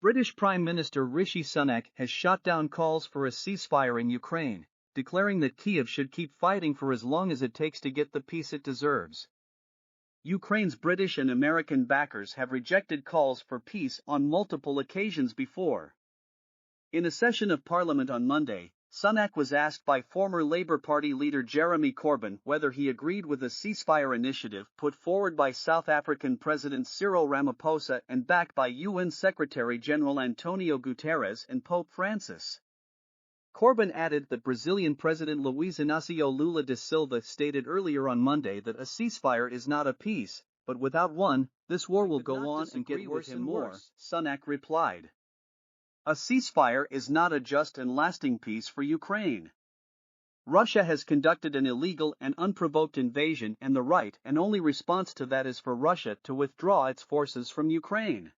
British Prime Minister Rishi Sunak has shot down calls for a ceasefire in Ukraine, declaring that Kyiv should keep fighting for as long as it takes to get the peace it deserves. Ukraine's British and American backers have rejected calls for peace on multiple occasions before. In a session of Parliament on Monday, Sunak was asked by former Labour Party leader Jeremy Corbyn whether he agreed with a ceasefire initiative put forward by South African President Cyril Ramaphosa and backed by UN Secretary-General Antonio Guterres and Pope Francis. Corbyn added that Brazilian President Luiz Inácio Lula da Silva stated earlier on Monday that a ceasefire is not a peace, but without one, this war will go on and get worse and more, Sunak replied. A ceasefire is not a just and lasting peace for Ukraine. Russia has conducted an illegal and unprovoked invasion, and the right and only response to that is for Russia to withdraw its forces from Ukraine.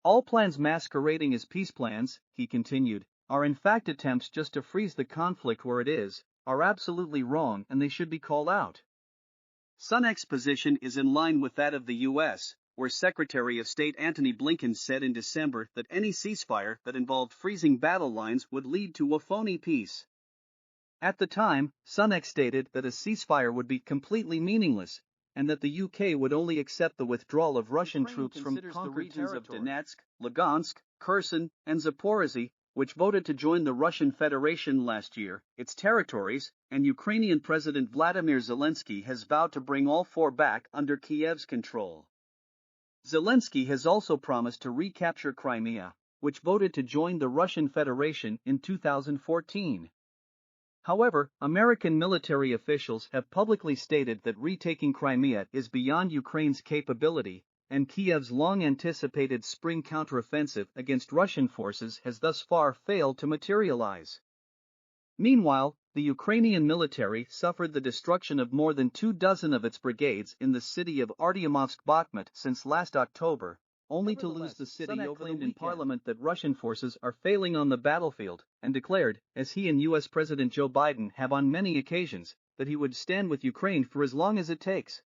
All plans masquerading as peace plans, he continued, are in fact attempts just to freeze the conflict where it is, are absolutely wrong and they should be called out. Sunak's position is in line with that of the U.S., where Secretary of State Antony Blinken said in December that any ceasefire that involved freezing battle lines would lead to a phony peace. At the time, Sunak stated that a ceasefire would be completely meaningless, and that the UK would only accept the withdrawal of Russian troops from the regions of Donetsk, Lugansk, Kherson, and Zaporizhzhia, which voted to join the Russian Federation last year, its territories, and Ukrainian President Vladimir Zelensky has vowed to bring all four back under Kyiv's control. Zelensky has also promised to recapture Crimea, which voted to join the Russian Federation in 2014. However, American military officials have publicly stated that retaking Crimea is beyond Ukraine's capability, and Kyiv's long-anticipated spring counteroffensive against Russian forces has thus far failed to materialize. Meanwhile, the Ukrainian military suffered the destruction of more than 24 of its brigades in the city of Artyomovsk-Bakhmut since last October, only to lose the city. Sunak claimed in Parliament that Russian forces are failing on the battlefield, and declared, as he and U.S. President Joe Biden have on many occasions, that he would stand with Ukraine for as long as it takes.